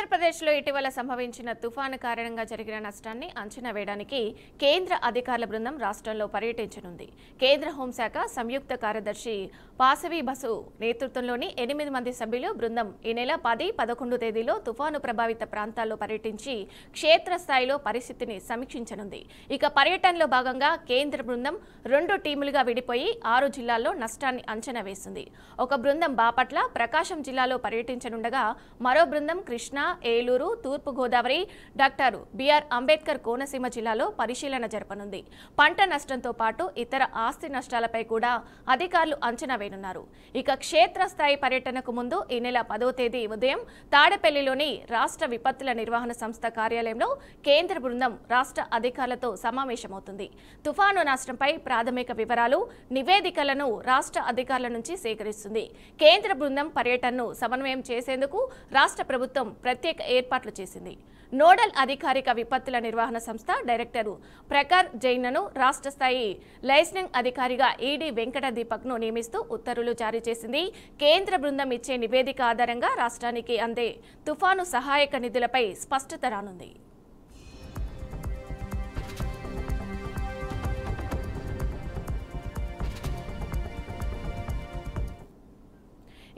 ఆంధ్రప్రదేశ్లో ఇటీవల సంభవించిన తుఫాను కారణంగా జరిగిన నష్టాన్ని అంచనా వేయడానికి కేంద్ర అధికారుల బృందం రాష్ట్రంలో పర్యటించనుంది. కేంద్ర హోంశాఖ సంయుక్త కార్యదర్శి వాసవి బసు నేతృత్వంలోని 8 మంది సభ్యులు బృందం ఈ నెల 10, 11 తేదీలో తుఫాను ప్రభావిత ప్రాంతాల్లో పర్యటించి క్షేత్రస్థాయిలో పరిస్థితిని సమీక్షించనుంది. ఇక పర్యటనలో భాగంగా కేంద్ర బృందం 2 టీములుగా విడిపోయి 6 జిల్లాల్లో నష్టాన్ని అంచనా వేసింది. ఒక బృందం బాపట్ల, ప్రకాశం జిల్లాలో పర్యటించనుండగా మరో బృందం కృష్ణా, ఏలూరు, తూర్పు గోదావరి, డాక్టర్ బిఆర్ అంబేద్కర్ కోనసీమ జిల్లాలో పరిశీలన జరపనుంది. పంట నష్టంతో పాటు ఇతర ఆస్తి నష్టాలపై కూడా అధికారులు అంచనా వేయనున్నారు. ఇక క్షేత్రస్థాయి పర్యటనకు ముందు ఈ నెల 10వ తేదీ ఉదయం తాడేపల్లిలోని రాష్ట్ర విపత్తుల నిర్వహణ సంస్థ కార్యాలయంలో కేంద్ర బృందం రాష్ట్ర అధికారులతో సమావేశమవుతుంది. తుఫాను నష్టంపై ప్రాథమిక వివరాలు, నివేదికలను రాష్ట్ర అధికారుల నుంచి సేకరిస్తుంది. కేంద్ర బృందం పర్యటనను సమన్వయం చేసేందుకు రాష్ట్ర ప్రభుత్వం ప్రత్యేక ఏర్పాట్లు చేసింది. నోడల్ అధికారిక విపత్తుల నిర్వహణ సంస్థ డైరెక్టర్ ప్రఖర్ జైన్ను రాష్ట్ర స్థాయి లైసెన్సింగ్ అధికారిగా ఈడీ వెంకట దీపక్ను నియమిస్తూ ఉత్తర్వులు జారీ చేసింది. కేంద్ర బృందం ఇచ్చే నివేదిక ఆధారంగా రాష్ట్రానికి అందే తుఫాను సహాయక నిధులపై స్పష్టత రానుంది.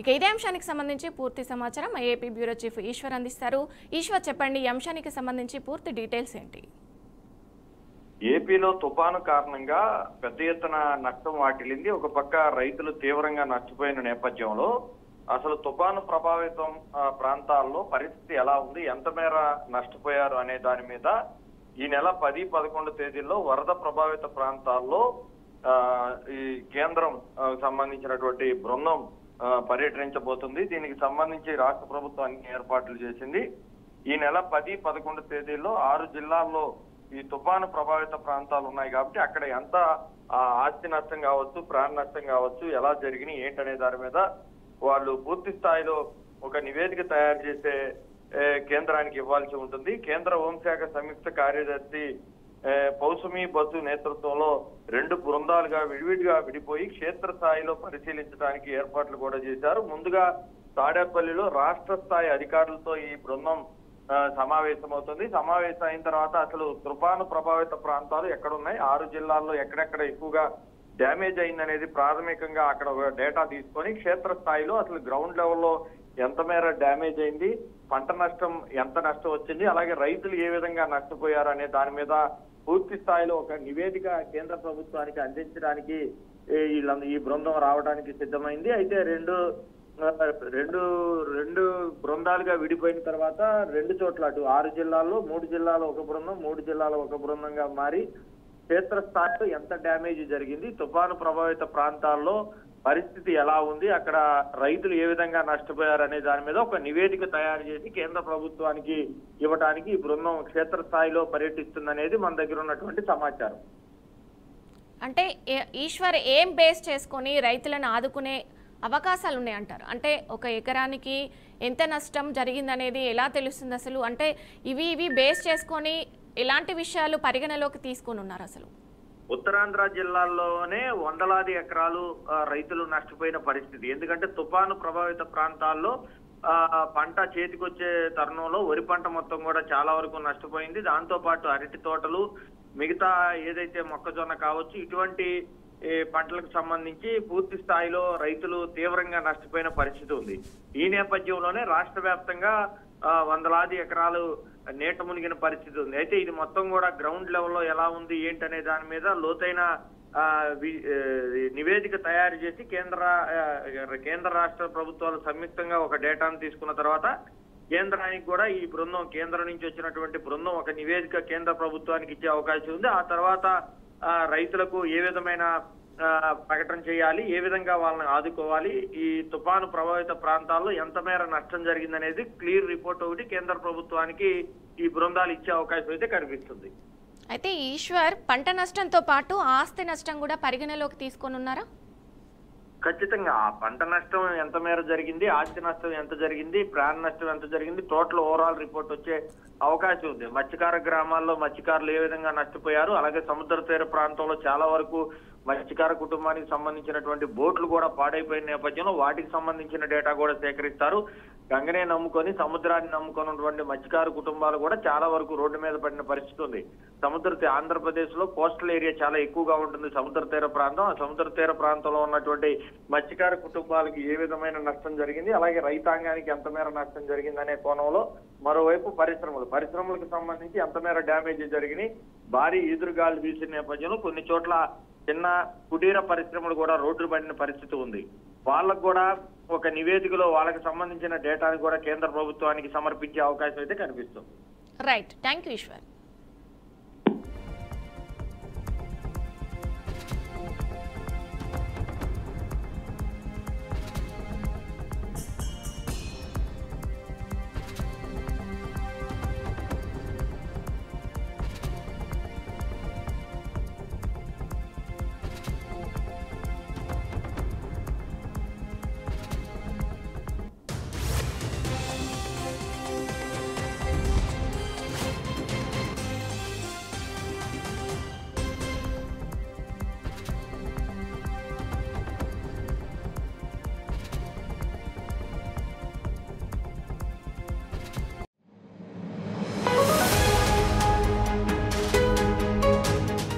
ఇక ఇదే అంశానికి సంబంధించి పూర్తి సమాచారం ఏపీ బ్యూరో చీఫ్ ఈశ్వర్ అందిస్తారు. ఈశ్వర్, చెప్పండి, ఈ అంశానికి సంబంధించి పూర్తి డీటెయిల్స్ ఏంటి? ఏపీలో తుఫాను కారణంగా పెద్ద ఎత్తున నష్టం వాటిల్లింది. ఒక పక్క రైతులు తీవ్రంగా నష్టపోయిన నేపథ్యంలో అసలు తుఫాను ప్రభావితం ప్రాంతాల్లో పరిస్థితి ఎలా ఉంది, ఎంత మేర నష్టపోయారు అనే దాని మీద ఈ నెల 10, 11 తేదీల్లో వరద ప్రభావిత ప్రాంతాల్లో ఈ కేంద్రం సంబంధించినటువంటి బృందం పర్యటించబోతుంది. దీనికి సంబంధించి రాష్ట్ర ప్రభుత్వం అన్ని ఏర్పాట్లు చేసింది. ఈ నెల 10, 11 తేదీల్లో 6 జిల్లాల్లో ఈ తుఫాను ప్రభావిత ప్రాంతాలు ఉన్నాయి కాబట్టి అక్కడ ఎంత ఆస్తి నష్టం కావచ్చు, ప్రాణ నష్టం కావచ్చు, ఎలా జరిగినాయి ఏంటనే దాని మీద వాళ్ళు పూర్తి స్థాయిలో ఒక నివేదిక తయారు చేసే కేంద్రానికి ఇవ్వాల్సి ఉంటుంది. కేంద్ర హోంశాఖ సంయుక్త కార్యదర్శి పౌసమి బసు నేతృత్వంలో 2 బృందాలుగా విడివిడిగా విడిపోయి క్షేత్రస్థాయిలో పరిశీలించడానికి ఏర్పాట్లు కూడా చేశారు. ముందుగా తాడేపల్లిలో రాష్ట్ర స్థాయి అధికారులతో ఈ బృందం సమావేశమవుతుంది. సమావేశం అయిన తర్వాత అసలు తుఫాను ప్రభావిత ప్రాంతాలు ఎక్కడున్నాయి, 6 జిల్లాల్లో ఎక్కడెక్కడ ఎక్కువగా డ్యామేజ్ అయిందనేది ప్రాథమికంగా అక్కడ డేటా తీసుకొని క్షేత్రస్థాయిలో అసలు గ్రౌండ్ లెవెల్లో ఎంత మేర డ్యామేజ్ అయింది, పంట నష్టం ఎంత నష్టం వచ్చింది, అలాగే రైతులు ఏ విధంగా నష్టపోయారు అనే దాని మీద పూర్తి స్థాయిలో ఒక నివేదిక కేంద్ర ప్రభుత్వానికి అందించడానికి ఈ బృందం రావడానికి సిద్ధమైంది. అయితే రెండు బృందాలుగా విడిపోయిన తర్వాత 2 చోట్ల అటు 6 జిల్లాల్లో 3 జిల్లాలో ఒక బృందం, 3 జిల్లాలో ఒక బృందంగా మారి క్షేత్రస్థాయిలో ఎంత డ్యామేజ్ జరిగింది, తుఫాను ప్రభావిత ప్రాంతాల్లో పరిస్థితి ఎలా ఉంది, అక్కడ రైతులు ఏ విధంగా నష్టపోయారు అనే దాని మీద ఒక నివేదిక తయారు చేసి కేంద్ర ప్రభుత్వానికి ఇవ్వడానికి ఈ బృందం క్షేత్రస్థాయిలో పర్యటిస్తుందనేది మన దగ్గర ఉన్నటువంటి సమాచారం. అంటే ఈశ్వర్, ఏం బేస్ చేసుకొని రైతులను ఆదుకునే అవకాశాలు ఉన్నాయంటారు? అంటే ఒక ఎకరానికి ఎంత నష్టం జరిగిందనేది ఎలా తెలుస్తుంది అసలు? అంటే ఇవి బేస్ చేసుకొని ఎలాంటి విషయాలు పరిగణలోకి తీసుకొని ఉన్నారు అసలు? ఉత్తరాంధ్ర జిల్లాల్లోనే వందలాది ఎకరాలు రైతులు నష్టపోయిన పరిస్థితి. ఎందుకంటే తుఫాను ప్రభావిత ప్రాంతాల్లో పంట చేతికొచ్చే తరుణంలో వరి పంట మొత్తం కూడా చాలా వరకు నష్టపోయింది. దాంతో పాటు అరటి తోటలు, మిగతా ఏదైతే మొక్కజొన్న కావచ్చు, ఇటువంటి పంటలకు సంబంధించి పూర్తి స్థాయిలో రైతులు తీవ్రంగా నష్టపోయిన పరిస్థితి ఉంది. ఈ నేపథ్యంలోనే రాష్ట్ర వ్యాప్తంగా వందలాది ఎకరాలు నీట మునిగిన పరిస్థితి ఉంది. అయితే ఇది మొత్తం కూడా గ్రౌండ్ లెవెల్లో ఎలా ఉంది ఏంటనే దాని మీద లోతైన నివేదిక తయారు చేసి కేంద్ర రాష్ట్ర ప్రభుత్వాలు సంయుక్తంగా ఒక డేటాను తీసుకున్న తర్వాత కేంద్రానికి కూడా ఈ బృందం, కేంద్రం నుంచి వచ్చినటువంటి బృందం ఒక నివేదిక కేంద్ర ప్రభుత్వానికి ఇచ్చే అవకాశం ఉంది. ఆ తర్వాత రైతులకు ఏ విధమైన ప్రకటన చేయాలి, ఏ విధంగా వాళ్ళని ఆదుకోవాలి, ఈ తుఫాను ప్రభావిత ప్రాంతాల్లో ఎంత మేర నష్టం జరిగిందనేది క్లియర్ రిపోర్ట్ ఒకటి కేంద్ర ప్రభుత్వానికి ఈ బృందాలు ఇచ్చే అవకాశం అయితే కనిపిస్తుంది. అయితే ఈశ్వర్, పంట నష్టంతో పాటు ఆస్తి నష్టం కూడా పరిగణలోకి తీసుకొని ఉన్నారా? ఖచ్చితంగా ఆ పంట నష్టం ఎంత మేర జరిగింది, ఆస్తి నష్టం ఎంత జరిగింది, ప్రాణ నష్టం ఎంత జరిగింది, టోటల్ ఓవరాల్ రిపోర్ట్ వచ్చే అవకాశం ఉంది. మత్స్యకార గ్రామాల్లో మత్స్యకారులు ఏ విధంగా నష్టపోయారు, అలాగే సముద్ర తీర ప్రాంతంలో చాలా వరకు మత్స్యకార కుటుంబానికి సంబంధించినటువంటి బోట్లు కూడా పాడైపోయిన నేపథ్యంలో వాటికి సంబంధించిన డేటా కూడా సేకరిస్తారు. గంగనే నమ్ముకొని సముద్రాన్ని నమ్ముకున్నటువంటి మత్స్యకార కుటుంబాలు కూడా చాలా వరకు రోడ్డు మీద పడిన పరిస్థితి ఉంది. ఆంధ్రప్రదేశ్ లో కోస్టల్ ఏరియా చాలా ఎక్కువగా ఉంటుంది, సముద్ర తీర ప్రాంతం. ఆ సముద్ర తీర ప్రాంతంలో ఉన్నటువంటి మత్స్యకార కుటుంబాలకి ఏ విధమైన నష్టం జరిగింది, అలాగే రైతాంగానికి ఎంత మేర నష్టం జరిగింది అనే కోణంలో మరోవైపు పరిశ్రమలకు సంబంధించి ఎంత మేర డ్యామేజ్ జరిగినాయి, భారీ ఈదురుగాలు వీసిన నేపథ్యంలో కొన్ని చోట్ల చిన్న కుటీర పరిశ్రమలు కూడా రోడ్డు పడిన పరిస్థితి ఉంది. వాళ్ళకు కూడా ఒక నివేదికలో వాళ్ళకి సంబంధించిన డేటాను కూడా కేంద్ర ప్రభుత్వానికి సమర్పించే అవకాశం అయితే కనిపిస్తుంది. Right, thank you Eshwar.